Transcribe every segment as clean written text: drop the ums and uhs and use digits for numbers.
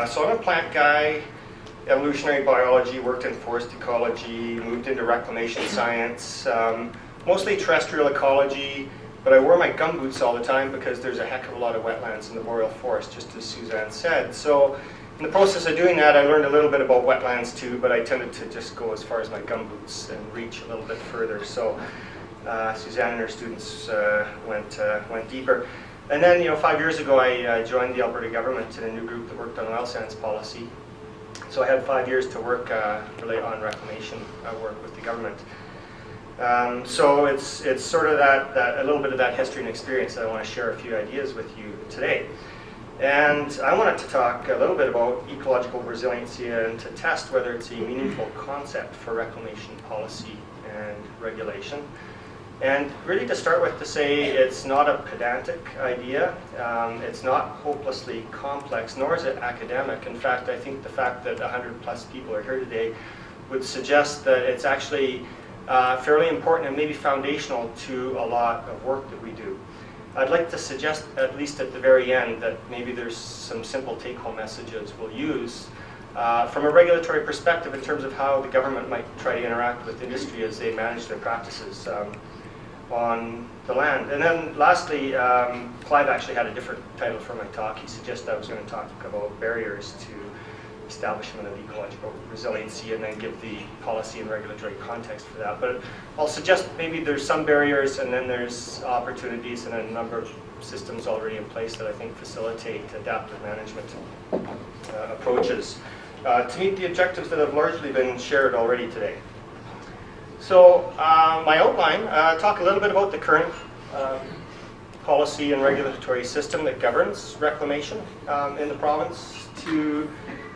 So I'm a plant guy, evolutionary biology, worked in forest ecology, moved into reclamation science, mostly terrestrial ecology, but I wore my gumboots all the time because there's a heck of a lot of wetlands in the Boreal forest, just as Suzanne said. So in the process of doing that, I learned a little bit about wetlands too, but I tended to just go as far as my gumboots and reach a little bit further. So Suzanne and her students went deeper. And then, 5 years ago, I joined the Alberta government in a new group that worked on oil sands policy. So I had 5 years to work really on reclamation work with the government. So it's sort of a little bit of that history and experience that I want to share a few ideas with you today. And I wanted to talk a little bit about ecological resiliency and to test whether it's a meaningful concept for reclamation policy and regulation. And really to start with, to say it's not a pedantic idea, it's not hopelessly complex, nor is it academic. In fact, I think the fact that 100+ people are here today would suggest that it's actually fairly important and maybe foundational to a lot of work that we do. I'd like to suggest, at least at the very end, that maybe there's some simple take-home messages we'll use from a regulatory perspective in terms of how the government might try to interact with industry as they manage their practices on the land. And then lastly, Clive actually had a different title for my talk. He suggested I was going to talk about barriers to establishment of ecological resiliency and then give the policy and regulatory context for that. But I'll suggest maybe there's some barriers and then there's opportunities and a number of systems already in place that I think facilitate adaptive management approaches to meet the objectives that have largely been shared already today. So my outline, talk a little bit about the current policy and regulatory system that governs reclamation in the province, to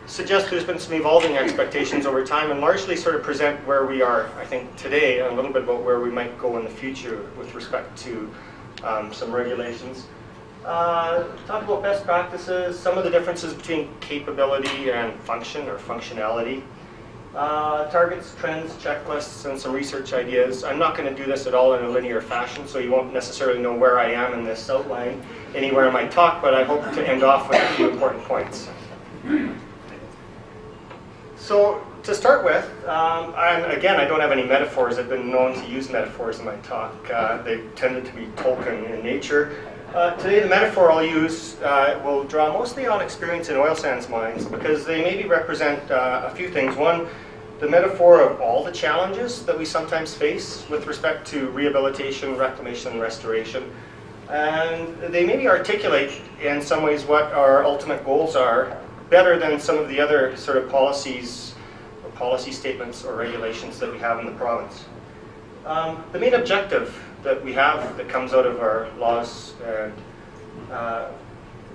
suggest there's been some evolving expectations over time and largely sort of present where we are, I think, today, and a little bit about where we might go in the future with respect to some regulations. Talk about best practices, some of the differences between capability and function or functionality. Targets, trends, checklists, and some research ideas. I'm not going to do this at all in a linear fashion, so you won't necessarily know where I am in this outline anywhere in my talk, but I hope to end off with a few important points. So to start with, and again, I don't have any metaphors. I've been known to use metaphors in my talk. They tended to be Tolkien in nature. Today the metaphor I'll use will draw mostly on experience in oil sands mines because they maybe represent a few things. One, the metaphor of all the challenges that we sometimes face with respect to rehabilitation, reclamation, and restoration. And they maybe articulate in some ways what our ultimate goals are better than some of the other sort of policies or policy statements or regulations that we have in the province. The main objective that we have that comes out of our laws and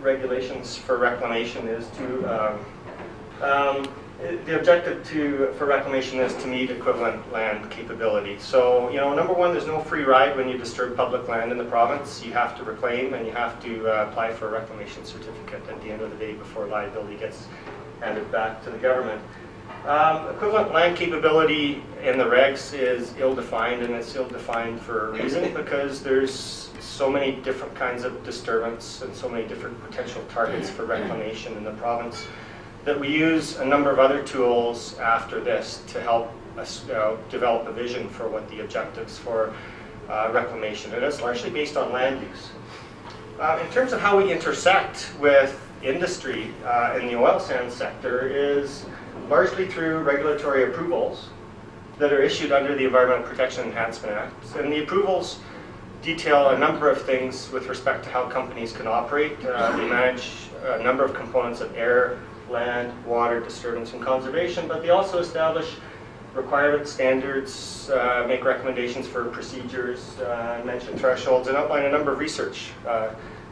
regulations for reclamation is to, the objective for reclamation is to meet equivalent land capability. So, number one, there's no free ride when you disturb public land in the province. You have to reclaim and you have to apply for a reclamation certificate at the end of the day before liability gets handed back to the government. Equivalent land capability in the regs is ill-defined, and it's ill-defined for a reason because there's so many different kinds of disturbance and so many different potential targets for reclamation in the province that we use a number of other tools after this to help us develop a vision for what the objectives for reclamation. And it's largely based on land use. In terms of how we intersect with industry in the oil sands sector is largely through regulatory approvals that are issued under the Environmental Protection Enhancement Act. And the approvals detail a number of things with respect to how companies can operate. They manage a number of components of air, land, water, disturbance, and conservation, but they also establish requirements, standards, make recommendations for procedures, mention thresholds, and outline a number of research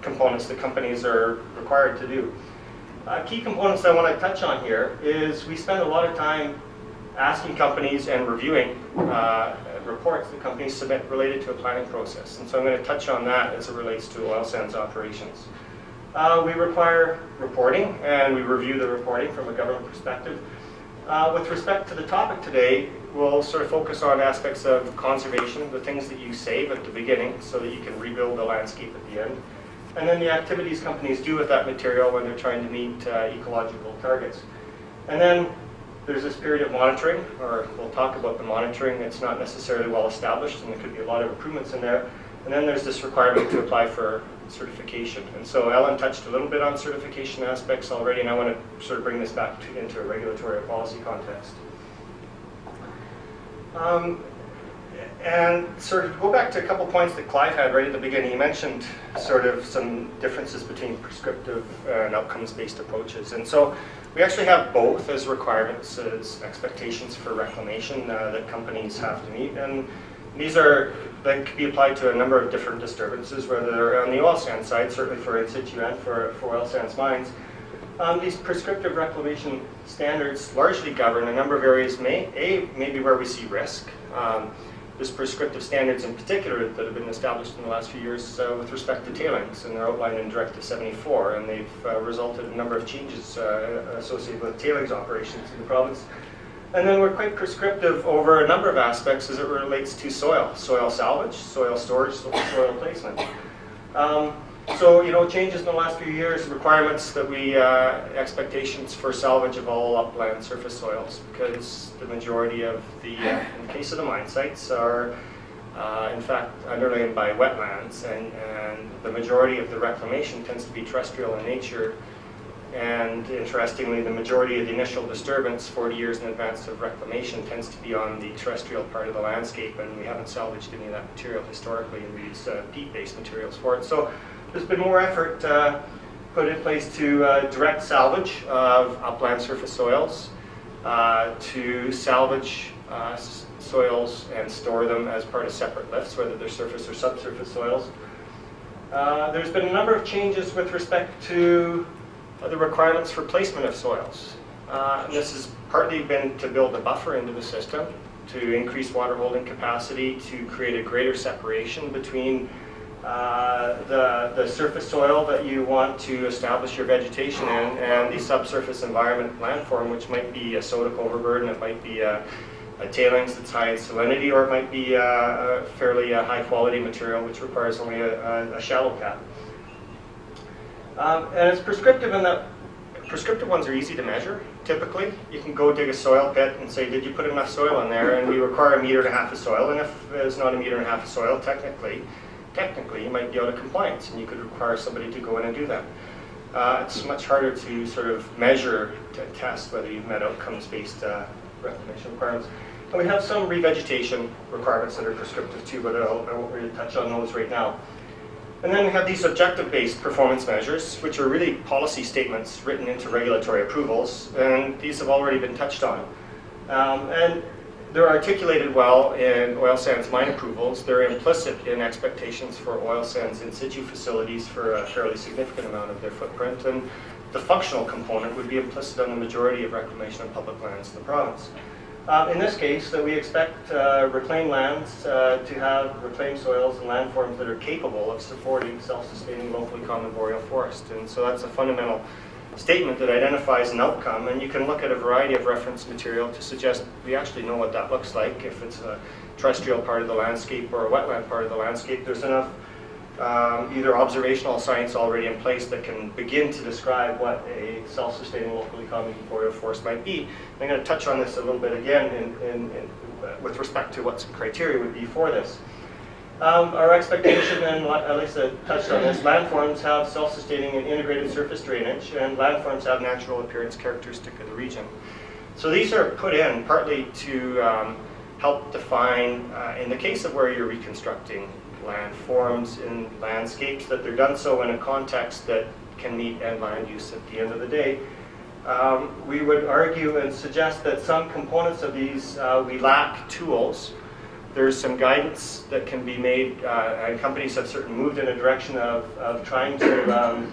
components that companies are required to do. Key components I want to touch on here is we spend a lot of time asking companies and reviewing reports that companies submit related to a planning process. And so I'm going to touch on that as it relates to oil sands operations. We require reporting, and we review the reporting from a government perspective. With respect to the topic today, we'll sort of focus on aspects of conservation, the things that you save at the beginning so that you can rebuild the landscape at the end. and then the activities companies do with that material when they're trying to meet ecological targets. And then there's this period of monitoring, or we'll talk about the monitoring. It's not necessarily well established, and there could be a lot of improvements in there. And then there's this requirement to apply for certification. And so Ellen touched a little bit on certification aspects already, and I want to sort of bring this back into a regulatory or policy context. And sort of go back to a couple points that Clive had right at the beginning. He mentioned sort of some differences between prescriptive and outcomes-based approaches. And so we actually have both as requirements, as expectations for reclamation that companies have to meet. And these are, that can be applied to a number of different disturbances, whether they're on the oil sand side, certainly for in situ and for oil sands mines. These prescriptive reclamation standards largely govern a number of areas, maybe where we see risk. There's prescriptive standards in particular that have been established in the last few years with respect to tailings, and they're outlined in Directive 74, and they've resulted in a number of changes associated with tailings operations in the province. And then we're quite prescriptive over a number of aspects as it relates to soil salvage, soil storage, soil placement. So, you know, changes in the last few years, requirements that we, expectations for salvage of all upland surface soils, because the majority of the, in the case of the mine sites, are in fact underlain by wetlands, and the majority of the reclamation tends to be terrestrial in nature. And interestingly, the majority of the initial disturbance 40 years in advance of reclamation tends to be on the terrestrial part of the landscape, and we haven't salvaged any of that material historically, and we use peat-based materials for it. So there's been more effort put in place to direct salvage of upland surface soils, to salvage soils and store them as part of separate lifts, whether they're surface or subsurface soils. There's been a number of changes with respect to the requirements for placement of soils. And this has partly been to build a buffer into the system, to increase water holding capacity, to create a greater separation between the surface soil that you want to establish your vegetation in and the subsurface environment landform, which might be a sodic overburden, it might be a tailings that's high in salinity, or it might be a fairly high quality material which requires only a shallow cap. And it's prescriptive in that prescriptive ones are easy to measure. Typically, you can go dig a soil pit and say, did you put enough soil in there? And we require 1.5 meters of soil, and if there's not 1.5 meters of soil, technically you might be out of compliance, and you could require somebody to go in and do that. It's much harder to sort of measure, to test whether you've met outcomes-based reclamation requirements. And we have some revegetation requirements that are prescriptive too, but I won't really touch on those right now. And then we have these objective-based performance measures, which are really policy statements written into regulatory approvals, and these have already been touched on. And they're articulated well in oil sands mine approvals. They're implicit in expectations for oil sands in situ facilities for a fairly significant amount of their footprint, and the functional component would be implicit on the majority of reclamation of public lands in the province. In this case, that we expect reclaimed lands to have reclaimed soils and landforms that are capable of supporting self-sustaining locally common boreal forest. And so that's a fundamental statement that identifies an outcome, and you can look at a variety of reference material to suggest we actually know what that looks like. If it's a terrestrial part of the landscape or a wetland part of the landscape, there's enough either observational science already in place that can begin to describe what a self-sustaining locally common boreal forest might be. I'm going to touch on this a little bit again with respect to what some criteria would be for this. Our expectation, and Elisa touched on this, landforms have self-sustaining and integrated surface drainage, and landforms have natural appearance characteristic of the region. So these are put in partly to help define, in the case of where you're reconstructing landforms in landscapes, that they're done so in a context that can meet end land use at the end of the day. We would argue and suggest that some components of these, we lack tools. There's some guidance that can be made, and companies have certainly moved in a direction of trying to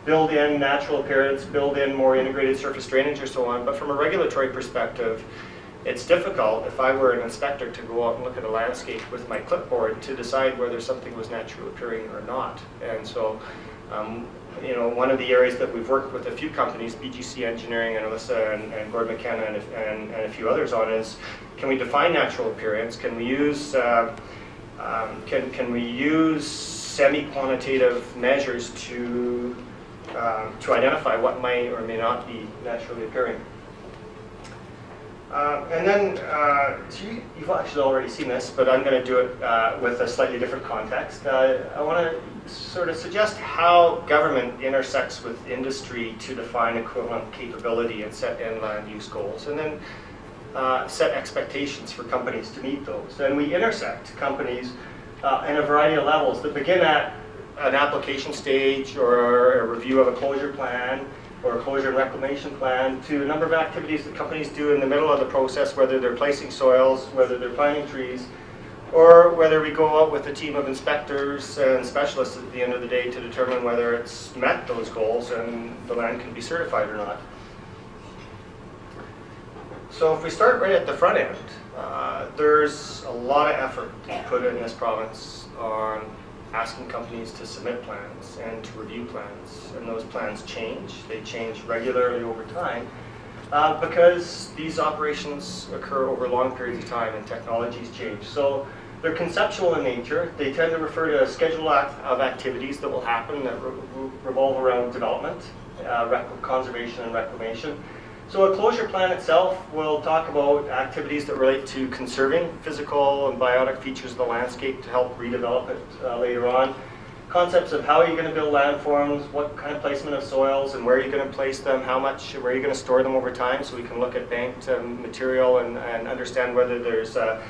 build in natural appearance, build in more integrated surface drainage or so on, but from a regulatory perspective, it's difficult, if I were an inspector, to go out and look at a landscape with my clipboard to decide whether something was naturally appearing or not. And so, you know, one of the areas that we've worked with a few companies, BGC Engineering and Alyssa and Gordon McKenna and a few others on, is can we define natural appearance? Can we use semi-quantitative measures to identify what might or may not be naturally occurring. And then, so you've actually already seen this, but I'm going to do it with a slightly different context. I want to sort of suggest how government intersects with industry to define equivalent capability and set end land use goals, and then set expectations for companies to meet those. And we intersect companies in a variety of levels that begin at an application stage or a review of a closure plan or a closure and reclamation plan, to a number of activities that companies do in the middle of the process, whether they're placing soils, whether they're planting trees, or whether we go out with a team of inspectors and specialists at the end of the day to determine whether it's met those goals and the land can be certified or not. So if we start right at the front end, there's a lot of effort put in this province on asking companies to submit plans and to review plans, and those plans change. They change regularly over time because these operations occur over long periods of time and technologies change. So they're conceptual in nature. They tend to refer to a schedule of activities that will happen that revolve around development, conservation and reclamation. So a closure plan itself will talk about activities that relate to conserving physical and biotic features of the landscape to help redevelop it later on. Concepts of how you're going to build landforms, what kind of placement of soils, and where you're going to place them, how much, where you're going to store them over time, so we can look at banked material and understand whether there's a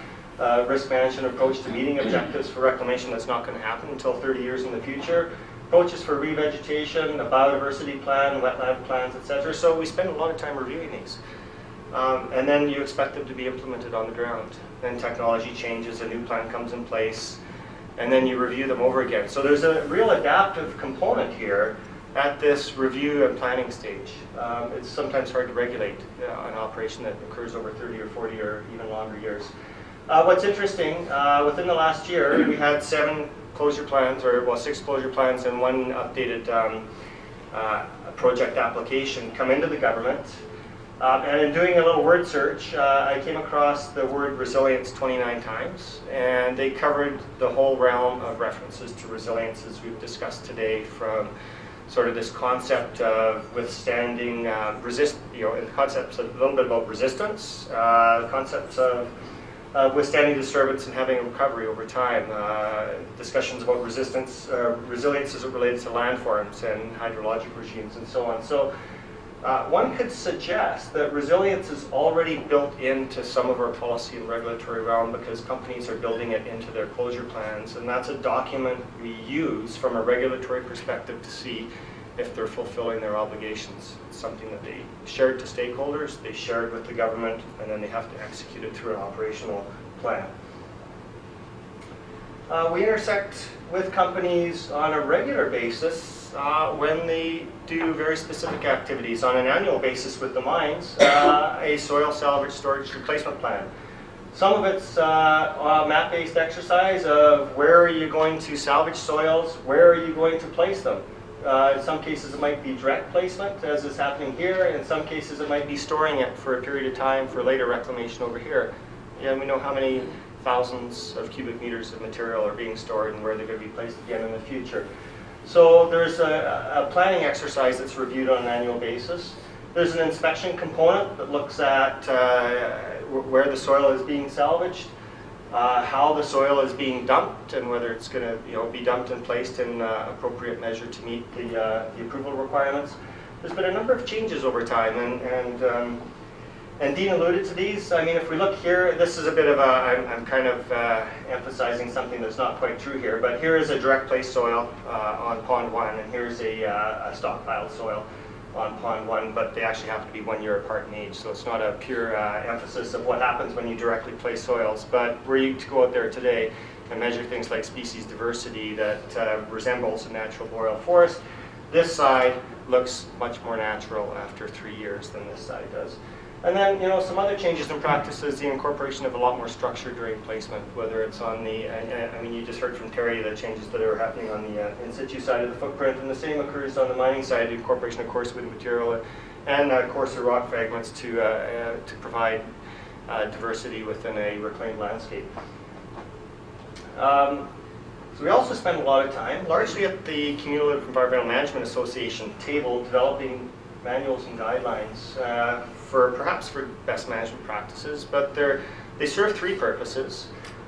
risk management approach to meeting objectives for reclamation that's not going to happen until 30 years in the future. Approaches for revegetation, a biodiversity plan, wetland plans, etc. So we spend a lot of time reviewing these. And then you expect them to be implemented on the ground. Then technology changes, a new plan comes in place, and then you review them over again. So there's a real adaptive component here at this review and planning stage. It's sometimes hard to regulate an operation that occurs over 30 or 40 or even longer years. What's interesting, within the last year, we had 7 closure plans, or well, 6 closure plans and 1 updated project application come into the government. And in doing a little word search, I came across the word resilience 29 times, and they covered the whole realm of references to resilience as we've discussed today, from sort of this concept of withstanding, concepts a little bit about resistance, concepts of withstanding disturbance and having a recovery over time, discussions about resilience as it relates to landforms and hydrologic regimes and so on. So one could suggest that resilience is already built into some of our policy and regulatory realm because companies are building it into their closure plans, and that's a document we use from a regulatory perspective to see if they're fulfilling their obligations. It's something that they shared to stakeholders, they shared with the government, and then they have to execute it through an operational plan. We intersect with companies on a regular basis when they do very specific activities. On an annual basis with the mines, a soil salvage storage replacement plan. Some of it's a map-based exercise of where are you going to salvage soils, where are you going to place them. In some cases it might be direct placement, as is happening here. In some cases it might be storing it for a period of time for later reclamation over here. And we know how many thousands of cubic meters of material are being stored and where they're going to be placed again in the future. So there's a planning exercise that's reviewed on an annual basis. There's an inspection component that looks at where the soil is being salvaged, how the soil is being dumped, and whether it's going to be dumped and placed in appropriate measure to meet the approval requirements. There's been a number of changes over time, and Dean alluded to these. I mean, if we look here, this is a bit of a, I'm kind of emphasizing something that's not quite true here, but here is a direct place soil on pond 1, and here's a stockpiled soil on pond 1, but they actually have to be 1 year apart in age, so it's not a pure emphasis of what happens when you directly place soils. But were you to go out there today and measure things like species diversity that resembles a natural boreal forest, this side looks much more natural after 3 years than this side does. And then, some other changes in practices, the incorporation of a lot more structure during placement, whether it's on the, I mean, you just heard from Terry the changes that are happening on the in situ side of the footprint, and the same occurs on the mining side, the incorporation of coarse wood material and coarser rock fragments to provide diversity within a reclaimed landscape. So we also spend a lot of time, largely at the Cumulative Environmental Management Association table, developing manuals and guidelines perhaps for best management practices, but they serve three purposes.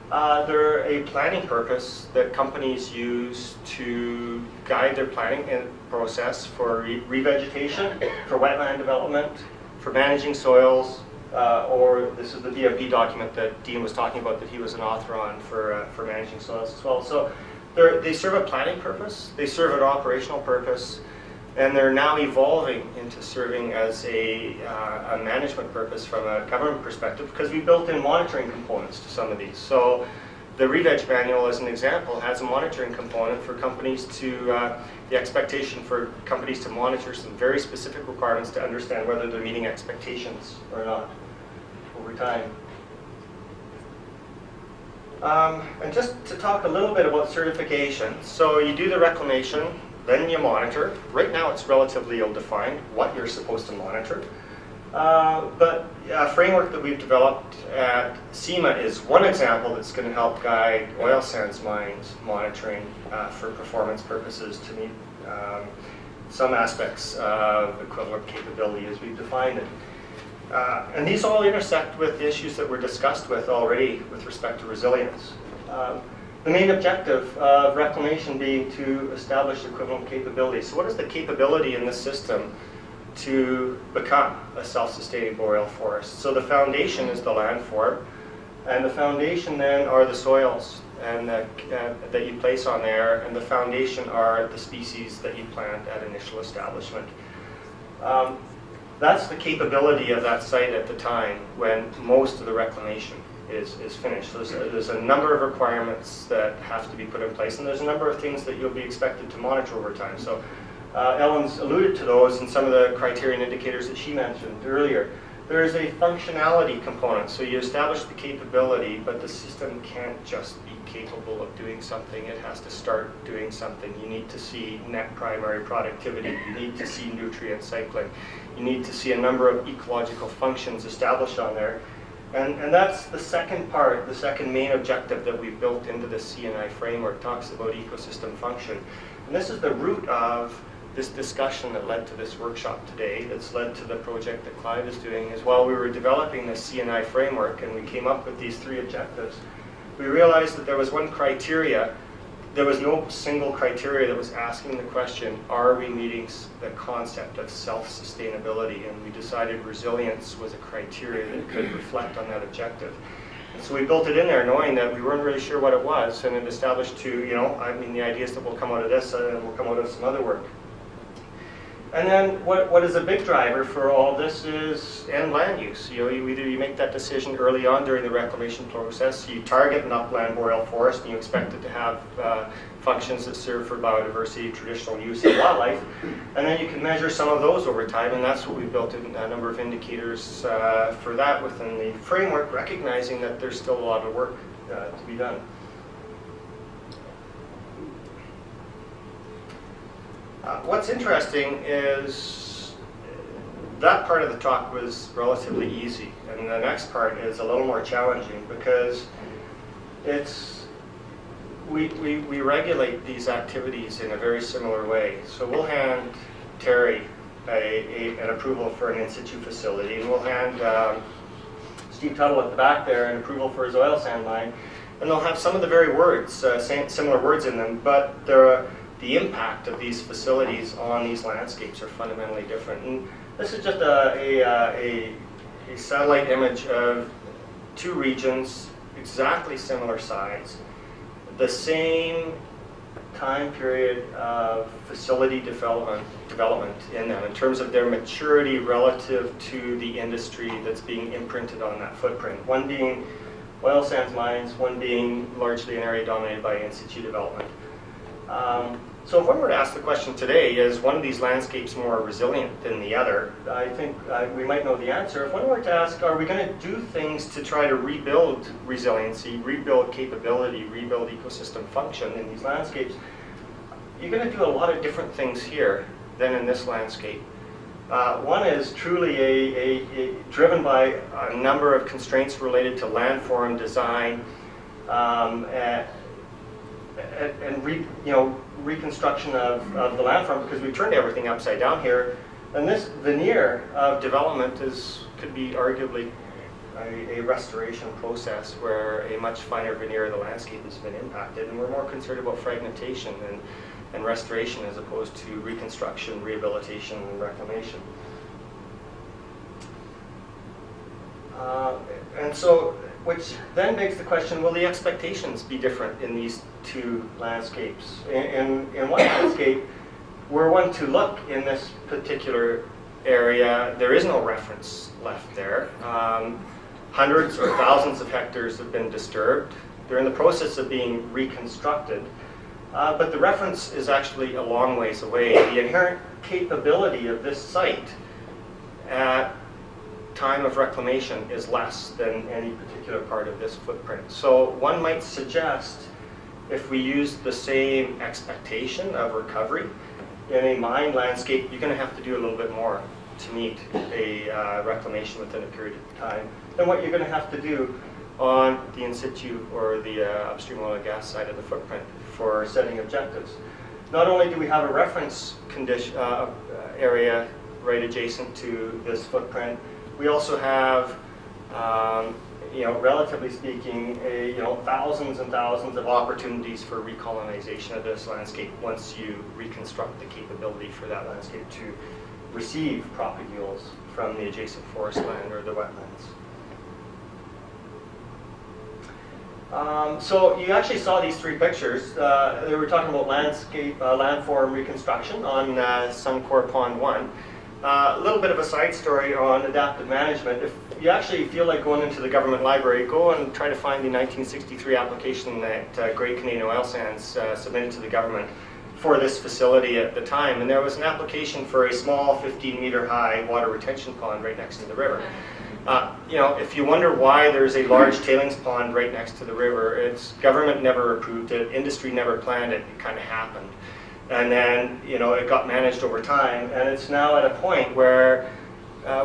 They're a planning purpose that companies use to guide their planning process for revegetation, for wetland development, for managing soils, or this is the BMP document that Dean was talking about that he was an author on for managing soils as well. So they serve a planning purpose, they serve an operational purpose, and they're now evolving into serving as a management purpose from a government perspective, because we built in monitoring components to some of these. So the Reveg manual, as an example, has a monitoring component for companies to, the expectation for companies to monitor some very specific requirements to understand whether they're meeting expectations or not over time. And just to talk a little bit about certification. So you do the reclamation, then you monitor. Right now it's relatively ill-defined what you're supposed to monitor. But a framework that we've developed at SEMA is one example that's going to help guide oil sands mines monitoring for performance purposes to meet some aspects of equivalent capability as we've defined it. And these all intersect with the issues that were discussed with already with respect to resilience. The main objective of reclamation being to establish equivalent capability. So what is the capability in this system to become a self-sustaining boreal forest? So the foundation is the landform, and the foundation then are the soils and that you place on there, and the foundation are the species that you plant at initial establishment. That's the capability of that site at the time when most of the reclamation is finished. So there's a number of requirements that have to be put in place, and there's a number of things that you'll be expected to monitor over time. So Ellen's alluded to those in some of the criteria and indicators that she mentioned earlier. There is a functionality component. So you establish the capability, but the system can't just be capable of doing something. It has to start doing something. You need to see net primary productivity. You need to see nutrient cycling. You need to see a number of ecological functions established on there. And that's the second part, the second main objective that we've built into the CNI framework, talks about ecosystem function. And this is the root of this discussion that led to this workshop today, that's led to the project that Clive is doing. Is while we were developing this CNI framework and we came up with these three objectives, we realized that there was one criteria. There was no single criteria that was asking the question, are we meeting the concept of self-sustainability? And we decided resilience was a criteria that could reflect on that objective. And so we built it in there knowing that we weren't really sure what it was, and it established to, the ideas that will come out of this and will come out of some other work. And then what is a big driver for all this is end land use. Either you make that decision early on during the reclamation process, you target an upland boreal forest and you expect it to have functions that serve for biodiversity, traditional use, and wildlife, and then you can measure some of those over time, and that's what we built in a number of indicators for that within the framework, recognizing that there's still a lot of work to be done. What's interesting is that part of the talk was relatively easy, and the next part is a little more challenging because we regulate these activities in a very similar way. So we'll hand Terry an approval for an in-situ facility, and we'll hand Steve Tuttle at the back there an approval for his oil sand mine, and they'll have some of the very words, similar words in them, but the impact of these facilities on these landscapes are fundamentally different. And this is just a satellite image of two regions, exactly similar size, the same time period of facility development in them in terms of their maturity relative to the industry that's being imprinted on that footprint. One being oil sands mines, one being largely an area dominated by in-situ development. So if one were to ask the question today, is one of these landscapes more resilient than the other, I think we might know the answer. If one were to ask, are we going to do things to try to rebuild resiliency, rebuild capability, rebuild ecosystem function in these landscapes, you're going to do a lot of different things here than in this landscape. One is truly driven by a number of constraints related to landform design, reconstruction of the landform, because we turned everything upside down here. And this veneer of development could be arguably a restoration process where a much finer veneer of the landscape has been impacted, and we're more concerned about fragmentation and restoration as opposed to reconstruction, rehabilitation, and reclamation. And so, which then begs the question, will the expectations be different in these two landscapes? In one landscape, were one to look in this particular area, there is no reference left there. Hundreds or thousands of hectares have been disturbed. They're in the process of being reconstructed. But the reference is actually a long ways away. The inherent capability of this site at time of reclamation is less than any particular part of this footprint. So one might suggest, if we use the same expectation of recovery in a mine landscape, you're going to have to do a little bit more to meet a reclamation within a period of time than what you're going to have to do on the in situ or the upstream oil and gas side of the footprint for setting objectives. Not only do we have a reference condition area right adjacent to this footprint, we also have, relatively speaking, thousands and thousands of opportunities for recolonization of this landscape once you reconstruct the capability for that landscape to receive propagules from the adjacent forest land or the wetlands. So you actually saw these three pictures. They were talking about landscape, landform reconstruction on Suncor Pond 1. A little bit of a side story on adaptive management. If you actually feel like going into the government library, go and try to find the 1963 application that Great Canadian Oil Sands submitted to the government for this facility at the time. And there was an application for a small 15-meter high water retention pond right next to the river. If you wonder why there's a large tailings pond right next to the river, it's government never approved it, industry never planned it, it kind of happened. And then, it got managed over time, and it's now at a point where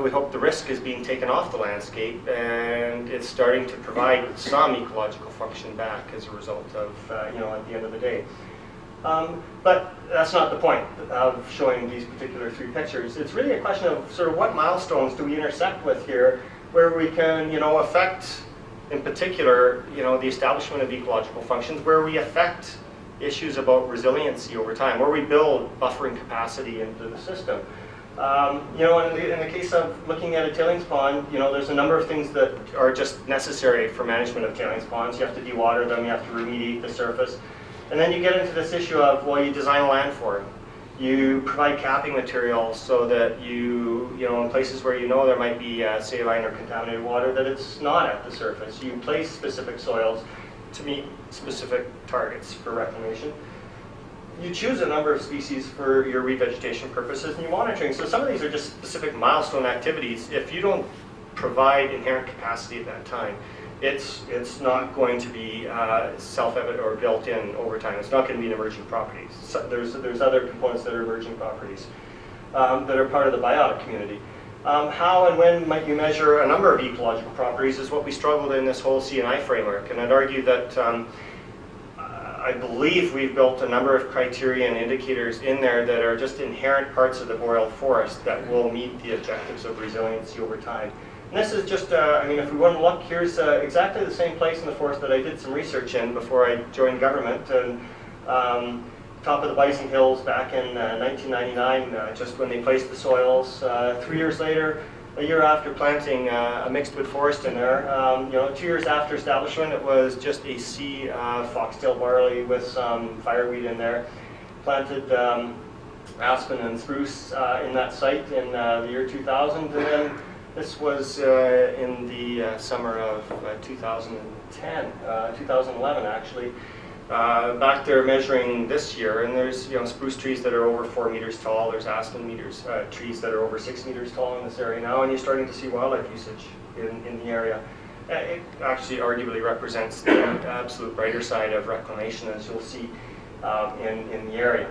we hope the risk is being taken off the landscape, and it's starting to provide some ecological function back as a result of, at the end of the day. But that's not the point of showing these particular three pictures. It's really a question of sort of what milestones do we intersect with here, where we can, affect, in particular, the establishment of ecological functions, where we affect issues about resiliency over time, where we build buffering capacity into the system. In the case of looking at a tailings pond, there's a number of things that are just necessary for management of tailings ponds. You have to dewater them, you have to remediate the surface. And then you get into this issue of, well, you design a landform. You provide capping material so that in places where there might be saline or contaminated water, that it's not at the surface. You place specific soils to meet specific targets for reclamation. You choose a number of species for your revegetation purposes and your monitoring. So some of these are just specific milestone activities. If you don't provide inherent capacity at that time, it's not going to be self-evident or built in over time. It's not going to be an emerging property. So there's other components that are emerging properties that are part of the biotic community. How and when might you measure a number of ecological properties is what we struggled in this whole C&I framework. And I'd argue that I believe we've built a number of criteria and indicators in there that are just inherent parts of the boreal forest that will meet the objectives of resiliency over time. And this is just, if we want to look, here's exactly the same place in the forest that I did some research in before I joined government. And top of the Bison Hills back in 1999, just when they placed the soils. 3 years later, a year after planting a mixed wood forest in there, 2 years after establishment, it was just a sea of foxtail barley with some fireweed in there. Planted aspen and spruce in that site in the year 2000, and then this was in the summer of 2010, 2011 actually. Back there measuring this year, and there's spruce trees that are over 4 meters tall. There's aspen trees that are over 6 meters tall in this area now, and you're starting to see wildlife usage in the area. It actually arguably represents the absolute brighter side of reclamation, as you'll see in the area.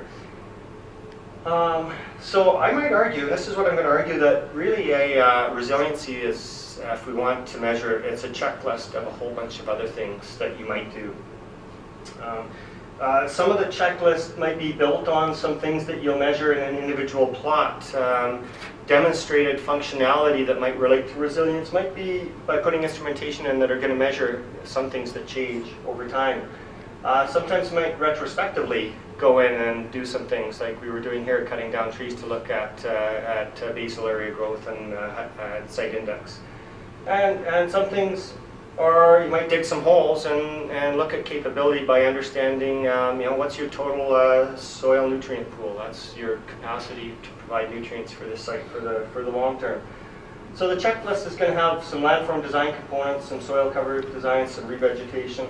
So I might argue, and this is what I'm going to argue, that really a resiliency is, if we want to measure it, it's a checklist of a whole bunch of other things that you might do. Some of the checklist might be built on some things that you'll measure in an individual plot. Demonstrated functionality that might relate to resilience might be by putting instrumentation in that are going to measure some things that change over time. Sometimes you might retrospectively go in and do some things like we were doing here, cutting down trees to look at basal area growth and site index. And some things are, you might dig some holes and look at capability by understanding, what's your total soil nutrient pool. That's your capacity to provide nutrients for this site for the long term. So the checklist is going to have some landform design components, some soil cover design, some revegetation.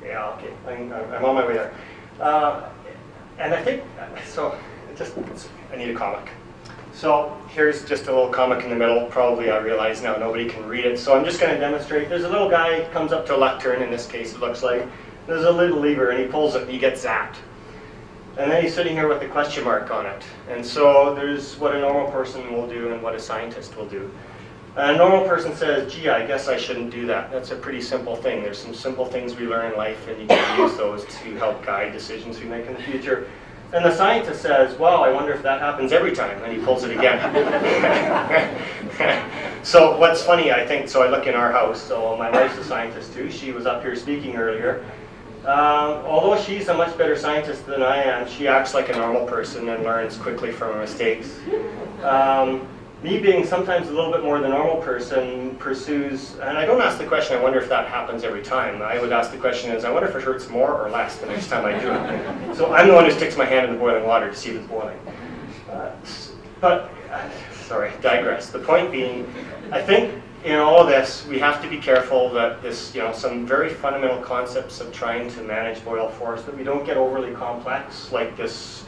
Yeah, okay, I'm on my way there. And I think, I need a comic. So here's just a little comic in the middle. Probably I realize now nobody can read it, so I'm just going to demonstrate. There's a little guy comes up to a lectern, in this case it looks like. There's a little lever and he pulls it and he gets zapped. And then he's sitting here with a question mark on it. And so there's what a normal person will do and what a scientist will do. A normal person says, gee, I guess I shouldn't do that. That's a pretty simple thing. There's some simple things we learn in life and you can use those to help guide decisions we make in the future. And the scientist says, well, I wonder if that happens every time, and he pulls it again. So what's funny, I think, so I look in our house, so my wife's a scientist too, she was up here speaking earlier. Although she's a much better scientist than I am, she acts like a normal person and learns quickly from her mistakes. Me being sometimes a little bit more the normal person pursues, and I don't ask the question, I wonder if that happens every time. I would ask the question is, I wonder if it hurts more or less the next time I do it. So I'm the one who sticks my hand in the boiling water to see if it's boiling. Sorry, digress. The point being, I think in all of this, we have to be careful that this, some very fundamental concepts of trying to manage boreal forest, that we don't get overly complex, like this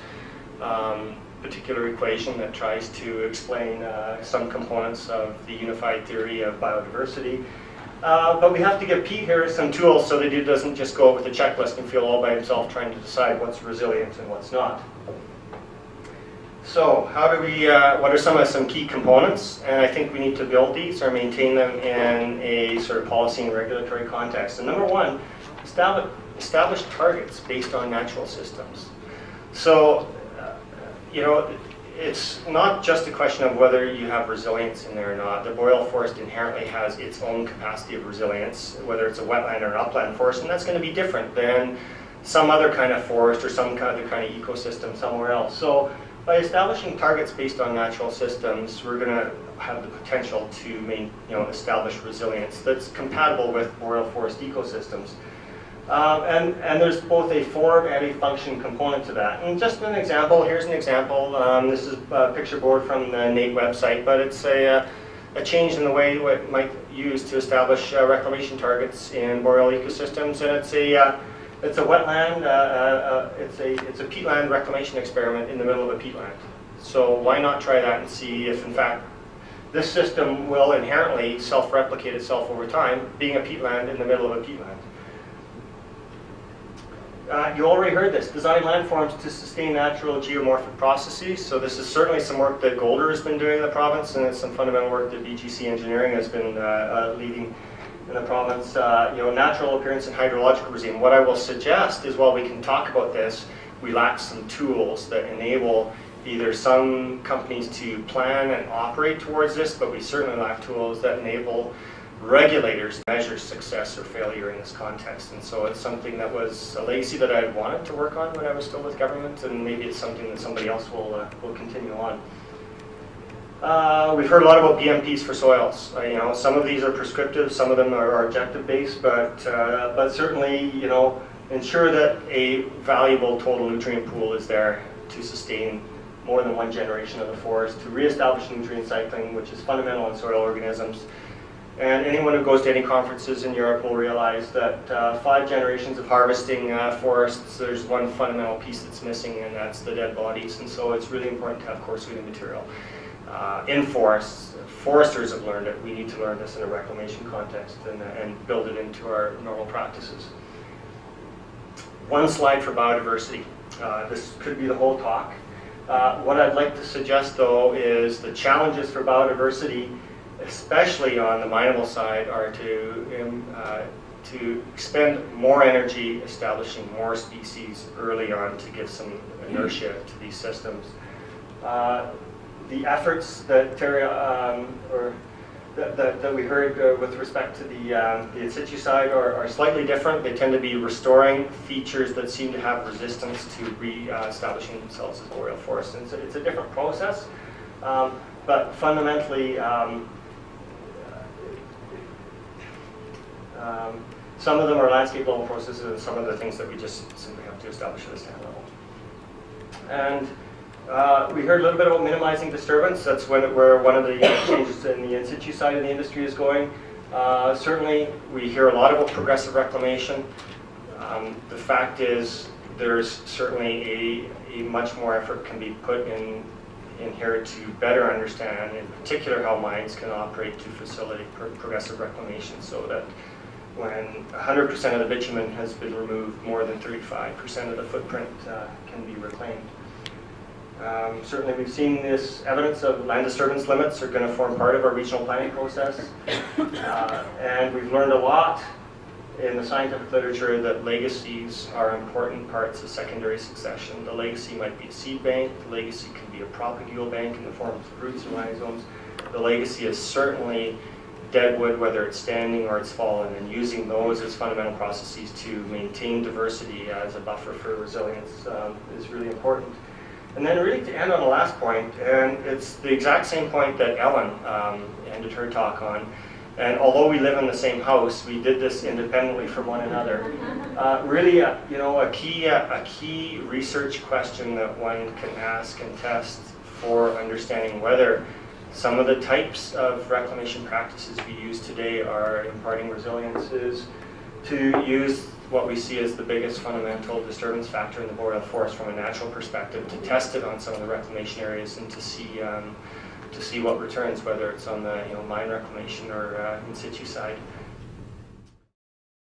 particular equation that tries to explain some components of the unified theory of biodiversity. But we have to give Pete here some tools so that he doesn't just go with a checklist and feel all by himself trying to decide what's resilient and what's not. So how do we, what are some key components? And I think we need to build these or maintain them in a sort of policy and regulatory context. And number one, establish targets based on natural systems. So it's not just a question of whether you have resilience in there or not. The boreal forest inherently has its own capacity of resilience, whether it's a wetland or an upland forest, and that's going to be different than some other kind of forest or some other kind of ecosystem somewhere else. So by establishing targets based on natural systems, we're going to have the potential to establish resilience that's compatible with boreal forest ecosystems. And there's both a form and a function component to that. And just an example, here's an example. This is a picture board from the NATE website, but it's a change in the way it might use to establish reclamation targets in boreal ecosystems. And it's a wetland, it's a peatland reclamation experiment in the middle of a peatland. So why not try that and see if, in fact, this system will inherently self-replicate itself over time, being a peatland in the middle of a peatland. You already heard this, design landforms to sustain natural geomorphic processes. So this is certainly some work that Golder has been doing in the province, and it's some fundamental work that BGC Engineering has been leading in the province. Natural appearance and hydrological regime. What I will suggest is, while we can talk about this, we lack some tools that enable either some companies to plan and operate towards this, but we certainly lack tools that enable regulators to measure success or failure in this context. And so it's something that was a legacy that I wanted to work on when I was still with government, and maybe it's something that somebody else will continue on. We've heard a lot about BMPs for soils. Some of these are prescriptive, some of them are objective-based, but certainly, ensure that a valuable total nutrient pool is there to sustain more than one generation of the forest, to reestablish nutrient cycling, which is fundamental in soil organisms. And anyone who goes to any conferences in Europe will realize that 5 generations of harvesting forests, there's one fundamental piece that's missing, and that's the dead bodies. And so it's really important to have coarse-grained material in forests. Foresters have learned it. We need to learn this in a reclamation context and build it into our normal practices. One slide for biodiversity. This could be the whole talk. What I'd like to suggest, though, is the challenges for biodiversity especially on the mineable side, are to expend more energy establishing more species early on to give some inertia to these systems. The efforts that Terry, that we heard with respect to the in situ side are slightly different. They tend to be restoring features that seem to have resistance to re-establishing themselves as boreal forests. And it's a different process, but fundamentally, some of them are landscape level processes, and some of the things that we just simply have to establish at a stand level. And we heard a little bit about minimizing disturbance. That's where one of the changes in the in situ side of the industry is going. Certainly, we hear a lot about progressive reclamation. The fact is, there's certainly a much more effort can be put in here to better understand, in particular, how mines can operate to facilitate progressive reclamation, so that when 100% of the bitumen has been removed, more than 35% of the footprint can be reclaimed. Certainly we've seen this evidence of land disturbance limits are going to form part of our regional planning process. And we've learned a lot in the scientific literature that legacies are important parts of secondary succession. The legacy might be a seed bank, the legacy can be a propagule bank in the form of roots and rhizomes. The legacy is certainly dead wood, whether it's standing or it's fallen, and using those as fundamental processes to maintain diversity as a buffer for resilience is really important. And then really to end on the last point, and it's the exact same point that Ellen ended her talk on, and although we live in the same house, we did this independently from one another. Really, you know, a key research question that one can ask and test for understanding whether some of the types of reclamation practices we use today are imparting resilience is to use what we see as the biggest fundamental disturbance factor in the boreal forest from a natural perspective, to test it on some of the reclamation areas and to see what returns, whether it's on the mine reclamation or in situ side.